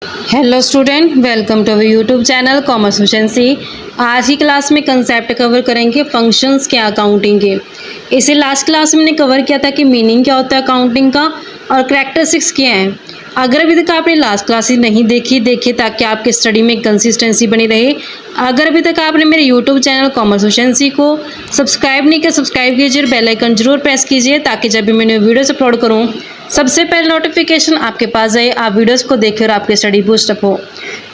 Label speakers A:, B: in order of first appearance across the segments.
A: Hello student, welcome to our YouTube channel Commerce Efficiency. आज की class में concept cover करेंगे फंक्शंस क्या अकाउंटिंग के। इसे लास्ट क्लास में हमने कवर किया था कि मीनिंग क्या होता है अकाउंटिंग का और करैक्टरिस्टिक्स क्या हैं। अगर अभी तक आपने लास्ट क्लासेस नहीं देखी ताकि आपके स्टडी में कंसिस्टेंसी बनी रहे। अगर अभी तक आपने मेरे यूट्यूब चैनल कॉमर्स एफिशिएंसी को सब्सक्राइब नहीं किया, सब्सक्राइब कीजिए, बेल आइकन जरूर प्रेस कीजिए ताकि जब भी मैंने वीडियोस अपलोड करूँ सबसे पहले नोटिफिकेशन आपके पास आए, आप वीडियोस को देखें और आपकी स्टडी बूस्ट अप हो।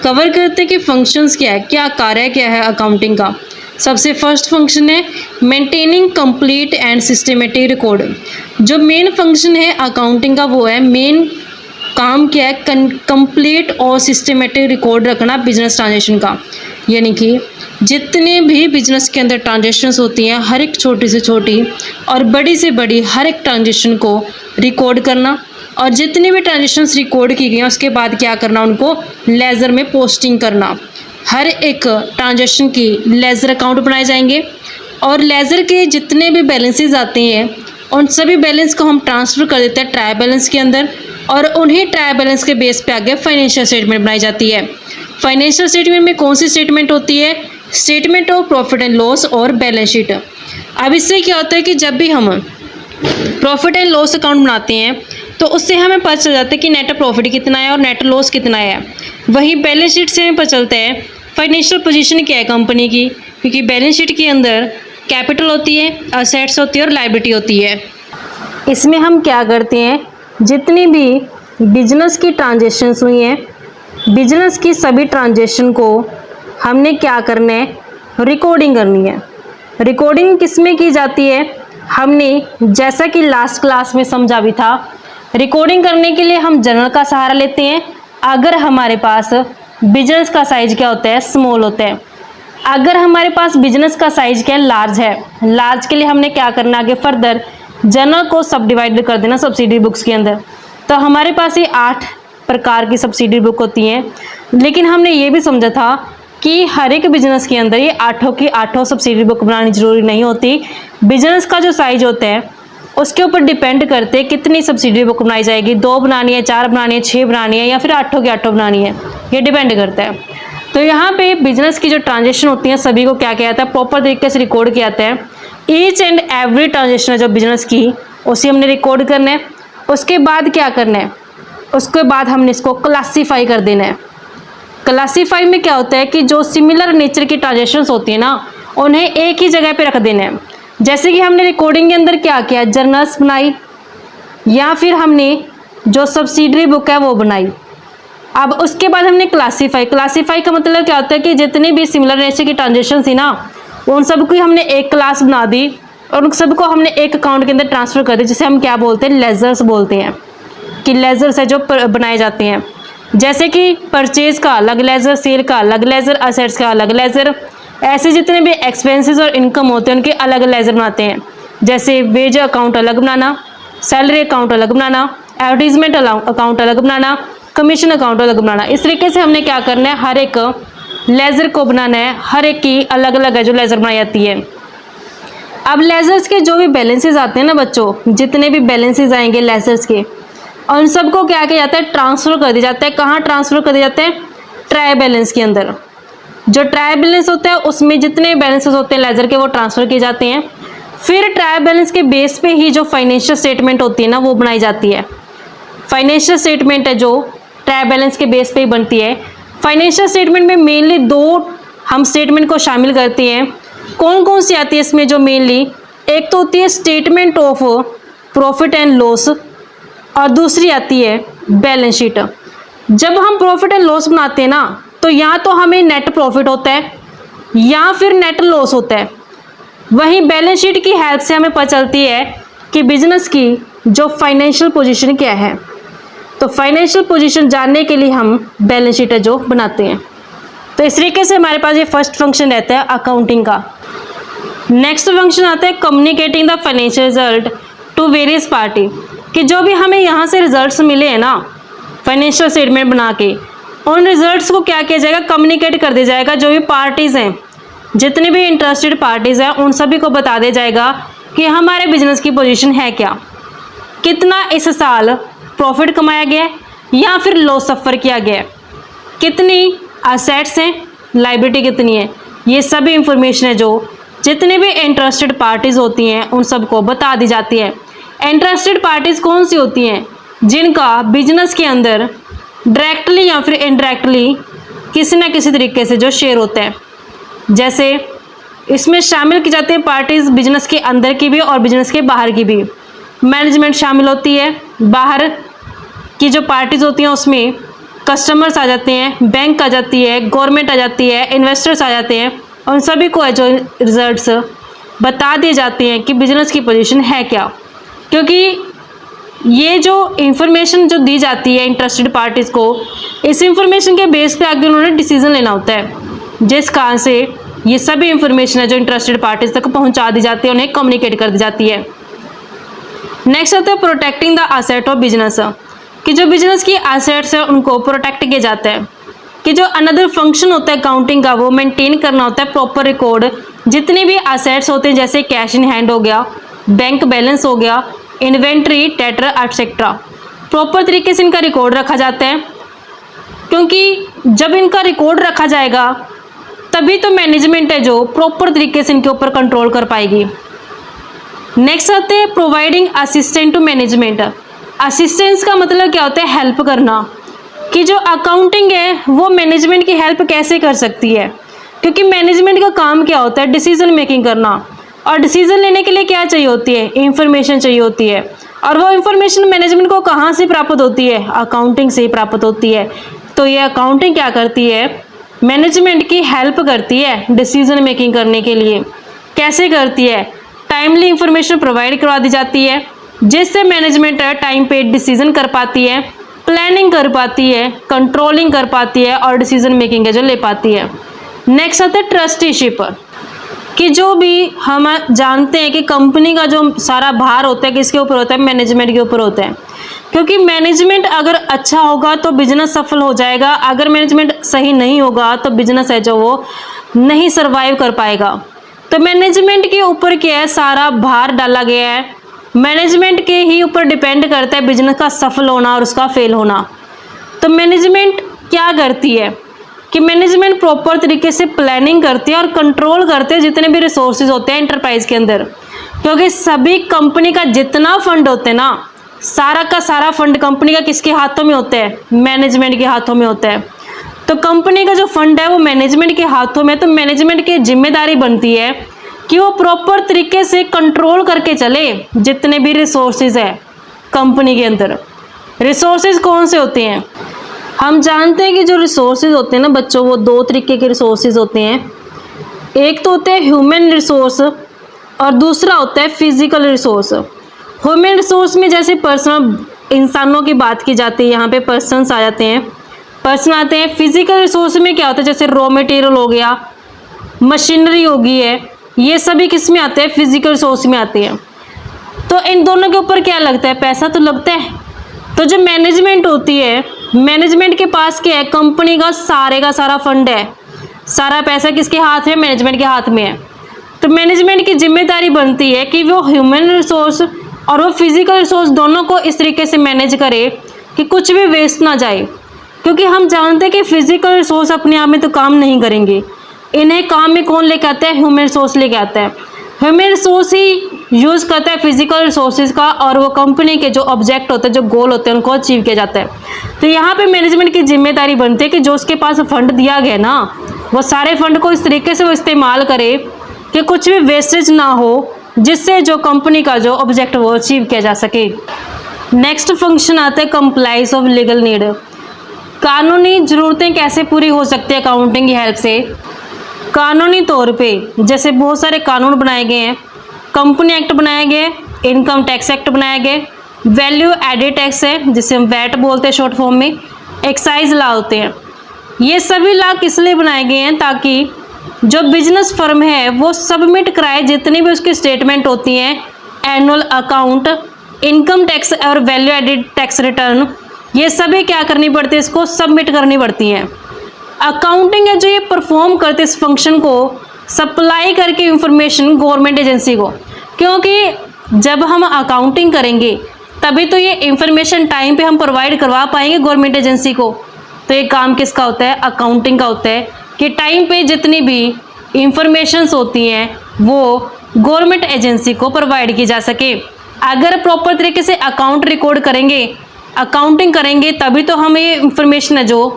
A: कवर करते हैं कि फंक्शंस क्या है, क्या कार्य क्या है अकाउंटिंग का। सबसे फर्स्ट फंक्शन है maintaining complete and systematic record. जो मेन फंक्शन है अकाउंटिंग का वो है, मेन काम क्या है, कंप्लीट और सिस्टमेटिक रिकॉर्ड रखना बिजनेस ट्रांजेक्शन का। यानी कि जितने भी बिजनेस के अंदर ट्रांजेक्शन्स होती हैं, हर एक छोटी से छोटी और बड़ी से बड़ी हर एक ट्रांजेक्शन को रिकॉर्ड करना, और जितनी भी ट्रांजेक्शन्स रिकॉर्ड की गई हैं उसके बाद क्या करना, उनको लेज़र में पोस्टिंग करना। हर एक ट्रांजेक्शन की लेज़र अकाउंट बनाए जाएंगे और लेज़र के जितने भी बैलेंसेस आते हैं उन सभी बैलेंस को हम ट्रांसफ़र कर देते हैं ट्रायल बैलेंस के अंदर, और उन्हीं ट्रायल बैलेंस के बेस पे आगे फाइनेंशियल स्टेटमेंट बनाई जाती है। फाइनेंशियल स्टेटमेंट में कौन सी स्टेटमेंट होती है? Statement of profit and loss और बैलेंस शीट। अब इससे क्या होता है कि जब भी हम प्रॉफिट एंड लॉस अकाउंट बनाते हैं तो उससे हमें पता चल जाता है कि नेट प्रॉफिट कितना है और नेट लॉस कितना है। वही बैलेंस शीट से हमें पता चलता है फाइनेंशियल पोजीशन क्या है कंपनी की, क्योंकि बैलेंस शीट के अंदर कैपिटल होती है, असेट्स होती है और लायबिलिटी होती है। इसमें हम क्या करते हैं, जितनी भी बिजनेस की ट्रांजेक्शन्स हुई हैं, बिजनेस की सभी ट्रांजेक्शन को हमने क्या करना है, रिकॉर्डिंग करनी है। रिकॉर्डिंग किस में की जाती है? हमने जैसा कि लास्ट क्लास में समझा भी था, रिकॉर्डिंग करने के लिए हम जर्नल का सहारा लेते हैं अगर हमारे पास बिजनेस का साइज क्या होता है, स्मॉल होता है। अगर हमारे पास बिजनेस का साइज क्या है, लार्ज है, लार्ज के लिए हमने क्या करना, आगे फर्दर जर्नल को सब डिवाइड कर देना सब्सिडी बुक्स के अंदर। तो हमारे पास ये 8 प्रकार की सब्सिडी बुक होती हैं, लेकिन हमने ये भी समझा था कि हर एक बिजनेस के अंदर ये 8 की 8 सब्सिडी बुक बनानी जरूरी नहीं होती। बिजनेस का जो साइज होता है उसके ऊपर डिपेंड करते हैं कितनी सब्सिडी बुक बनाई जाएगी, 2 बनानी है, 4 बनानी है, 6 बनानी है या फिर 8 की 8 बनानी है, ये डिपेंड करता है। तो यहाँ पे बिजनेस की जो ट्रांजेक्शन होती हैं सभी को क्या किया जाता है, प्रॉपर तरीके से रिकॉर्ड किया जाता है। ईच एंड एवरी ट्रांजेक्शन है जो बिजनेस की, उसे हमने रिकॉर्ड करना है। उसके बाद क्या करना है, उसके बाद हमने इसको क्लासीफाई कर देना है। क्लासीफाई में क्या होता है कि जो सिमिलर नेचर की ट्रांजेक्शन्स होती है ना, उन्हें एक ही जगह पे रख देना है। जैसे कि हमने रिकॉर्डिंग के अंदर क्या किया, जर्नल्स बनाई या फिर हमने जो सब्सिडरी बुक है वो बनाई। अब उसके बाद हमने क्लासीफाई का मतलब क्या होता है कि जितनी भी सिमिलर नेचर की ट्रांजेक्शन थी ना, उन सबकी हमने एक क्लास बना दी और उन सबको हमने एक अकाउंट के अंदर ट्रांसफ़र कर दिया, जिसे हम क्या बोलते हैं, लेजर्स बोलते हैं। कि लेजर्स है जो बनाए जाते हैं, जैसे कि परचेज का अलग लेजर, सेल का अलग लेजर, असेट्स का अलग लेजर। ऐसे जितने भी एक्सपेंसेस और इनकम होते हैं उनके अलग लेजर बनाते हैं। जैसे वेज अकाउंट अलग बनाना, सैलरी अकाउंट अलग बनाना, एडवर्टीजमेंट अकाउंट अलग बनाना, कमीशन अकाउंट अलग बनाना। इस तरीके से हमने क्या करना है, हर एक लेजर को बनाना है, हर एक की अलग अलग है जो लेजर बनाई जाती है। अब लेजर्स के जो भी बैलेंसेस आते हैं ना बच्चों, जितने भी बैलेंसेस आएंगे लेजर्स के, और उन सबको क्या किया जाता है, ट्रांसफ़र कर दिया जाता है। कहाँ ट्रांसफ़र कर दिया जाता है? ट्रायल बैलेंस के अंदर। जो ट्रायल बैलेंस होता है उसमें जितने बैलेंसेस होते हैं लेजर के वो ट्रांसफ़र किए जाते हैं। फिर ट्रायल बैलेंस के बेस पे ही जो फाइनेंशियल स्टेटमेंट होती है ना वो बनाई जाती है। फाइनेंशियल स्टेटमेंट है जो ट्रायल बैलेंस के बेस पे ही बनती है। फाइनेंशियल स्टेटमेंट में मेनली 2 हम स्टेटमेंट को शामिल करते हैं। कौन कौन सी आती है इसमें? जो मेनली एक तो होती है statement of profit and loss और दूसरी आती है बैलेंस शीट। जब हम प्रॉफिट एंड लॉस बनाते हैं ना, तो या तो हमें नेट प्रॉफिट होता है या फिर नेट लॉस होता है। वहीं बैलेंस शीट की हेल्प से हमें पता चलती है कि बिजनेस की जो फाइनेंशियल पोजीशन क्या है। तो फाइनेंशियल पोजीशन जानने के लिए हम बैलेंस शीट है जो बनाते हैं। तो इस तरीके से हमारे पास ये फर्स्ट फंक्शन रहता है अकाउंटिंग का। नेक्स्ट फंक्शन आता है communicating the financial result to various party. कि जो भी हमें यहाँ से रिजल्ट्स मिले हैं ना फाइनेंशियल स्टेटमेंट बना के, उन रिजल्ट्स को क्या किया जाएगा, कम्युनिकेट कर दिया जाएगा। जो भी पार्टीज़ हैं, जितने भी इंटरेस्टेड पार्टीज़ हैं, उन सभी को बता दिया जाएगा कि हमारे बिजनेस की पोजीशन है क्या, कितना इस साल प्रॉफिट कमाया गया है या फिर लॉस सफ़र किया गया है। कितनी असेट्स हैं, लाइबिलिटी कितनी है, ये सभी इंफॉर्मेशन है जो जितने भी इंटरेस्टेड पार्टीज़ होती हैं उन सबको बता दी जाती है। इंटरेस्टेड पार्टीज़ कौन सी होती हैं? जिनका बिजनेस के अंदर डायरेक्टली या फिर इनडायरेक्टली किसी न किसी तरीके से जो शेयर होता है। जैसे इसमें शामिल की जाती है पार्टीज़ बिजनेस के अंदर की भी और बिजनेस के बाहर की भी। मैनेजमेंट शामिल होती है, बाहर की जो पार्टीज़ होती हैं उसमें कस्टमर्स आ जाते हैं, बैंक आ जाती है, गवर्नमेंट आ जाती है, इन्वेस्टर्स आ जाते हैं, और उन सभी को जो रिजल्ट्स बता दिए जाते हैं कि बिजनेस की पोजीशन है क्या। क्योंकि ये जो इंफॉर्मेशन जो दी जाती है इंटरेस्टेड पार्टीज़ को, इस इंफॉर्मेशन के बेस पे आगे उन्होंने डिसीजन लेना होता है, जिस कारण से ये सभी इंफॉर्मेशन है जो इंटरेस्टेड पार्टीज़ तक पहुंचा दी जाती है, उन्हें कम्युनिकेट कर दी जाती है। नेक्स्ट आता है protecting the asset of business, कि जो बिजनेस की एसेट्स है उनको प्रोटेक्ट किया जाता है। कि जो अनदर फंक्शन होता है अकाउंटिंग का, वो मेंटेन करना होता है प्रॉपर रिकॉर्ड। जितने भी एसेट्स होते हैं जैसे कैश इन हैंड हो गया, बैंक बैलेंस हो गया, इन्वेंट्री, डेटर एटसेट्रा, प्रॉपर तरीके से इनका रिकॉर्ड रखा जाता है। क्योंकि जब इनका रिकॉर्ड रखा जाएगा तभी तो मैनेजमेंट है जो प्रॉपर तरीके से इनके ऊपर कंट्रोल कर पाएगी। नेक्स्ट आते हैं providing assistant to management. Assistance का मतलब क्या होता है? हेल्प करना। कि जो अकाउंटिंग है वो मैनेजमेंट की हेल्प कैसे कर सकती है? क्योंकि मैनेजमेंट का काम क्या होता है? डिसीजन मेकिंग करना। और डिसीजन लेने के लिए क्या चाहिए होती है? इंफॉर्मेशन चाहिए होती है। और वो इंफॉर्मेशन मैनेजमेंट को कहाँ से प्राप्त होती है? अकाउंटिंग से ही प्राप्त होती है। तो ये अकाउंटिंग क्या करती है? मैनेजमेंट की हेल्प करती है डिसीजन मेकिंग करने के लिए। कैसे करती है? टाइमली इंफॉर्मेशन प्रोवाइड करवा दी जाती है, जिससे मैनेजमेंट टाइम पे डिसीजन कर पाती है, प्लानिंग कर पाती है, कंट्रोलिंग कर पाती है और डिसीजन मेकिंग है जो ले पाती है। नेक्स्ट आता है ट्रस्टीशिप, कि जो भी हम जानते हैं कि कंपनी का जो सारा भार होता है किसके ऊपर होता है? मैनेजमेंट के ऊपर होता है। क्योंकि मैनेजमेंट अगर अच्छा होगा तो बिजनेस सफल हो जाएगा, अगर मैनेजमेंट सही नहीं होगा तो बिजनेस है जो वो नहीं सर्वाइव कर पाएगा। तो मैनेजमेंट के ऊपर क्या है? सारा भार डाला गया है, मैनेजमेंट के ही ऊपर डिपेंड करता है बिजनेस का सफल होना और उसका फेल होना। तो मैनेजमेंट क्या करती है कि मैनेजमेंट प्रॉपर तरीके से प्लानिंग करती है और कंट्रोल करते हैं जितने भी रिसोर्सेज होते हैं एंटरप्राइज के अंदर। क्योंकि सभी कंपनी का जितना फंड होते हैं ना, सारा का सारा फंड कंपनी का किसके हाथों में होता है? मैनेजमेंट के हाथों में होता है। तो कंपनी का जो फंड है वो मैनेजमेंट के हाथों में, तो मैनेजमेंट की जिम्मेदारी बनती है कि वो प्रॉपर तरीके से कंट्रोल करके चले जितने भी रिसोर्सेज है कंपनी के अंदर। रिसोर्सेज कौन से होते हैं? हम जानते हैं कि जो रिसोर्सेज होते हैं ना बच्चों, वो दो तरीके के रिसोर्सेज होते हैं। एक तो होते हैं ह्यूमन रिसोर्स और दूसरा होता है फिजिकल रिसोर्स। ह्यूमन रिसोर्स में जैसे पर्सनल इंसानों की बात की जाती है, यहाँ पे पर्सन्स आ जाते हैं, पर्सन आते हैं। फिजिकल रिसोर्स में क्या होता है? जैसे रॉ मटेरियल हो गया, मशीनरी होगी है, ये सभी किस में आते हैं? फिजिकल रिसोर्स में आते हैं। तो इन दोनों के ऊपर क्या लगता है? पैसा तो लगता है। तो जो मैनेजमेंट होती है, मैनेजमेंट के पास क्या है? कंपनी का सारा फंड है, सारा पैसा किसके हाथ में? मैनेजमेंट के हाथ में है। तो मैनेजमेंट की जिम्मेदारी बनती है कि वो ह्यूमन रिसोर्स और वो फिजिकल रिसोर्स दोनों को इस तरीके से मैनेज करे कि कुछ भी वेस्ट ना जाए। क्योंकि हम जानते हैं कि फिजिकल रिसोर्स अपने आप में तो काम नहीं करेंगे, इन्हें काम में कौन लेके आता है? ह्यूमन रिसोर्स लेके आता है। ह्यूमन रिसोर्स ही यूज़ करता है फिजिकल रिसोर्सेज का, और वो कंपनी के जो ऑब्जेक्ट होते हैं, जो गोल होते हैं, उनको अचीव किया जाता है। तो यहाँ पे मैनेजमेंट की जिम्मेदारी बनती है कि जो उसके पास फंड दिया गया ना, वो सारे फंड को इस तरीके से वो इस्तेमाल करे कि कुछ भी वेस्टेज ना हो, जिससे जो कंपनी का जो ऑब्जेक्ट वो अचीव किया जा सके। नेक्स्ट फंक्शन आता है कंप्लाइज ऑफ लीगल नीड। कानूनी ज़रूरतें कैसे पूरी हो सकती है अकाउंटिंग की हेल्प से? कानूनी तौर पे जैसे बहुत सारे कानून बनाए गए हैं, कंपनी एक्ट बनाए गए, इनकम टैक्स एक्ट बनाए गए, वैल्यू एडेड टैक्स है जिसे हम वैट बोलते हैं शॉर्ट फॉर्म में, एक्साइज लॉ होते हैं। ये सभी लॉ किस लिए बनाए गए हैं? ताकि जो बिजनेस फर्म है वो सबमिट कराए जितनी भी उसकी स्टेटमेंट होती हैं, एनुअल अकाउंट, इनकम टैक्स और वैल्यू एडेड टैक्स रिटर्न, ये सभी क्या करनी पड़ती है? इसको सबमिट करनी पड़ती हैं। अकाउंटिंग है जो ये परफॉर्म करते इस फंक्शन को, सप्लाई करके इंफॉर्मेशन गवर्नमेंट एजेंसी को। क्योंकि जब हम अकाउंटिंग करेंगे तभी तो ये इंफॉर्मेशन टाइम पे हम प्रोवाइड करवा पाएंगे गवर्नमेंट एजेंसी को। तो ये काम किसका होता है? अकाउंटिंग का होता है कि टाइम पे जितनी भी इंफॉर्मेशंस होती हैं वो गवर्नमेंट एजेंसी को प्रोवाइड की जा सके। अगर प्रॉपर तरीके से अकाउंट रिकॉर्ड करेंगे, अकाउंटिंग करेंगे, तभी तो हम ये इंफॉर्मेशन है जो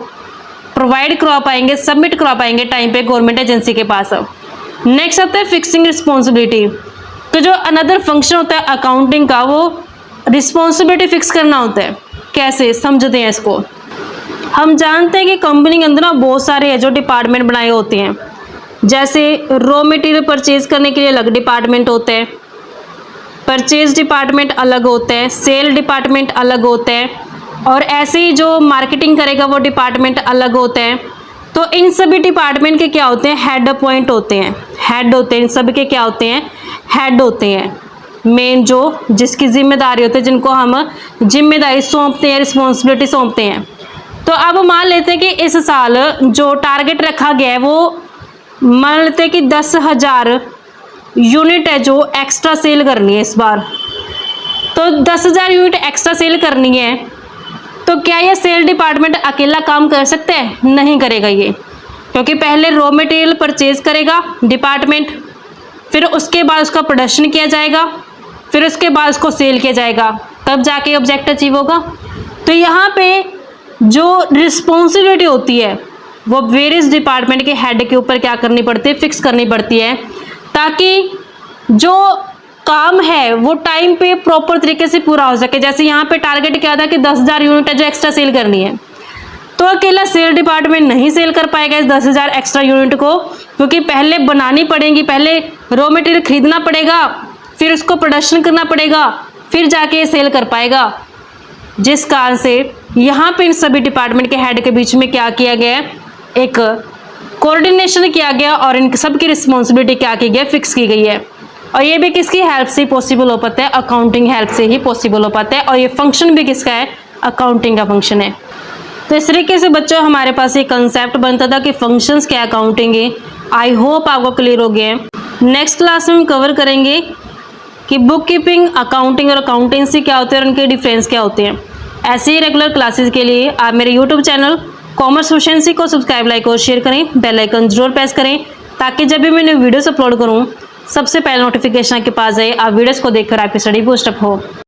A: प्रोवाइड करवा पाएंगे, सबमिट करवा पाएंगे टाइम पे गवर्नमेंट एजेंसी के पास। नेक्स्ट आता है फिक्सिंग रिस्पॉन्सिबिलिटी। तो जो अनदर फंक्शन होता है अकाउंटिंग का, वो रिस्पॉन्सिबिलिटी फिक्स करना होता है। कैसे समझते हैं इसको? हम जानते हैं कि कंपनी के अंदर ना बहुत सारे है जो डिपार्टमेंट बनाए होते हैं। जैसे रॉ मटेरियल परचेज करने के लिए अलग डिपार्टमेंट होते हैं, परचेज डिपार्टमेंट अलग होता है, सेल डिपार्टमेंट अलग होता है, और ऐसे ही जो मार्केटिंग करेगा वो डिपार्टमेंट अलग होता है। तो इन सभी डिपार्टमेंट के क्या होते हैं? हेड अपॉइंट होते हैं, हेड होते हैं। इन सभी के क्या होते हैं? हेड होते हैं। मेन जो जिसकी जिम्मेदारी होती है, जिनको हम जिम्मेदारी सौंपते हैं, रिस्पॉन्सिबिलिटी सौंपते हैं। तो अब मान लेते हैं कि इस साल जो टारगेट रखा गया है वो मान लेते हैं कि 10,000 यूनिट है जो एक्स्ट्रा सेल करनी है इस बार। तो 10,000 यूनिट एक्स्ट्रा सेल करनी है, तो क्या ये सेल डिपार्टमेंट अकेला काम कर सकता है? नहीं करेगा ये, क्योंकि पहले रॉ मटेरियल परचेज करेगा डिपार्टमेंट, फिर उसके बाद उसका प्रोडक्शन किया जाएगा, फिर उसके बाद उसको सेल किया जाएगा, तब जाके ऑब्जेक्ट अचीव होगा। तो यहाँ पे जो रिस्पॉन्सिबिलिटी होती है वो वेरियस डिपार्टमेंट के हेड के ऊपर क्या करनी पड़ती है? फिक्स करनी पड़ती है, ताकि जो काम है वो टाइम पे प्रॉपर तरीके से पूरा हो सके। जैसे यहाँ पे टारगेट क्या था कि 10,000 यूनिट है जो एक्स्ट्रा सेल करनी है, तो अकेला सेल डिपार्टमेंट नहीं सेल कर पाएगा इस 10,000 एक्स्ट्रा यूनिट को, क्योंकि पहले बनानी पड़ेगी, पहले रॉ मटेरियल खरीदना पड़ेगा, फिर उसको प्रोडक्शन करना पड़ेगा, फिर जाके ये सेल कर पाएगा। जिस कारण से यहाँ पे इन सभी डिपार्टमेंट के हेड के बीच में क्या किया गया है? एक कोऑर्डिनेशन किया गया और इन सब की रिस्पॉन्सिबिलिटी क्या की गई? फिक्स की गई है। और ये भी किसकी हेल्प से पॉसिबल हो पाता है? अकाउंटिंग हेल्प से ही पॉसिबल हो पाता है। और ये फंक्शन भी किसका है? अकाउंटिंग का फंक्शन है। तो इस तरीके से बच्चों हमारे पास एक कंसेप्ट बनता था कि फंक्शंस क्या अकाउंटिंग है। आई होप आपको क्लियर हो गया है। नेक्स्ट क्लास में हम कवर करेंगे कि बुक कीपिंग, अकाउंटिंग और अकाउंटेंसी क्या होते हैं और उनके डिफरेंस क्या होते हैं। ऐसे ही रेगुलर क्लासेस के लिए आप मेरे यूट्यूब चैनल कॉमर्स प्रोफिशिएंसी को सब्सक्राइब, लाइक और शेयर करें, बेल आइकन जरूर प्रेस करें, ताकि जब भी मैंने वीडियोस अपलोड करूं सबसे पहले नोटिफिकेशन आपके पास आए, आप वीडियोस को देखकर आपकी स्टडी बूस्ट अप हो।